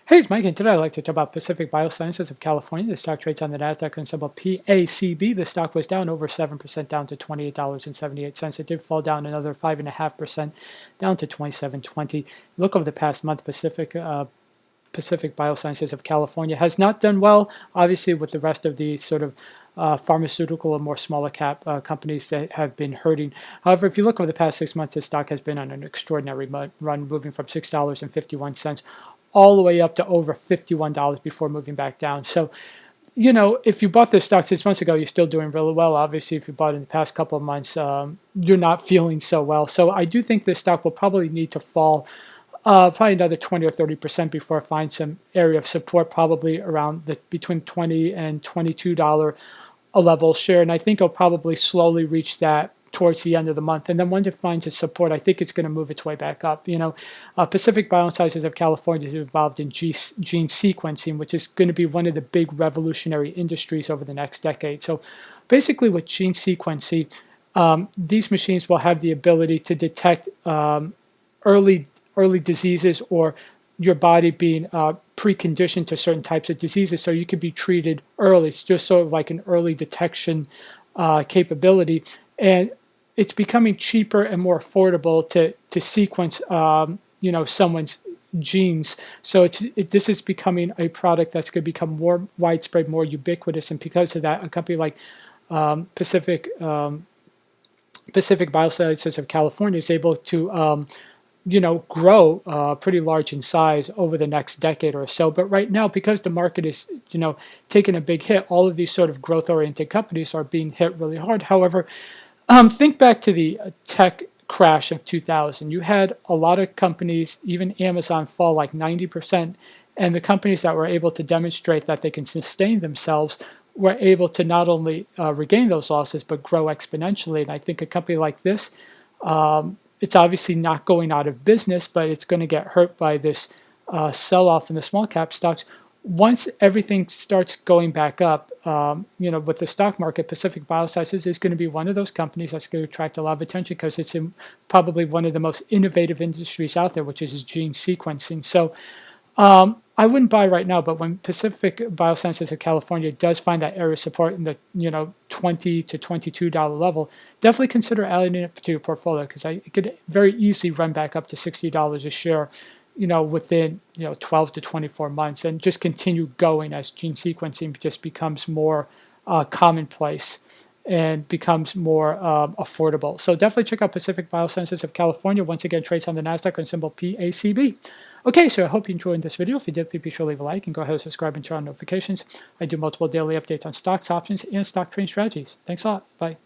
Hey, it's Mike, and today I'd like to talk about Pacific Biosciences of California. The stock trades on the NASDAQ and symbol PACB. The stock was down over 7%, down to $28.78. It did fall down another 5.5%, down to $27.20. Look over the past month, Pacific Biosciences of California has not done well, obviously, with the rest of the sort of pharmaceutical or more smaller cap companies that have been hurting. However, if you look over the past 6 months, the stock has been on an extraordinary run, moving from $6.51 all the way up to over $51 before moving back down. So, if you bought this stock 6 months ago, you're still doing really well. Obviously, if you bought it in the past couple of months, you're not feeling so well. So I do think this stock will probably need to fall probably another 20 or 30% before I find some area of support, probably around the between $20 and $22 a level share. And I think it'll probably slowly reach that towards the end of the month. And then once it finds its support, I think it's going to move its way back up. Pacific Biosciences of California is involved in gene sequencing, which is going to be one of the big revolutionary industries over the next decade. So basically with gene sequencing, these machines will have the ability to detect early early diseases or your body being preconditioned to certain types of diseases, so you could be treated early. It's just sort of like an early detection capability, and it's becoming cheaper and more affordable to sequence someone's genes. So this is becoming a product that's going to become more widespread, more ubiquitous, and because of that, a company like Pacific Biosciences of California is able to grow pretty large in size over the next decade or so. But right now, because the market is, taking a big hit, all of these sort of growth-oriented companies are being hit really hard. However, think back to the tech crash of 2000. You had a lot of companies, even Amazon, fall like 90%, and the companies that were able to demonstrate that they can sustain themselves were able to not only regain those losses, but grow exponentially. And I think a company like this, it's obviously not going out of business, but it's going to get hurt by this sell-off in the small cap stocks. Once everything starts going back up, with the stock market, Pacific Biosciences is going to be one of those companies that's going to attract a lot of attention because it's in probably one of the most innovative industries out there, which is gene sequencing. So I wouldn't buy right now, but when Pacific Biosciences of California does find that area of support in the $20 to $22 level, definitely consider adding it to your portfolio because it could very easily run back up to $60 a share, within 12 to 24 months, and just continue going as gene sequencing just becomes more commonplace and becomes more affordable. So definitely check out Pacific Biosciences of California. Once again, trades on the NASDAQ on symbol PACB. Okay, so I hope you enjoyed this video. If you did, please be sure to leave a like and go ahead and subscribe and turn on notifications. I do multiple daily updates on stocks, options, and stock trading strategies. Thanks a lot. Bye.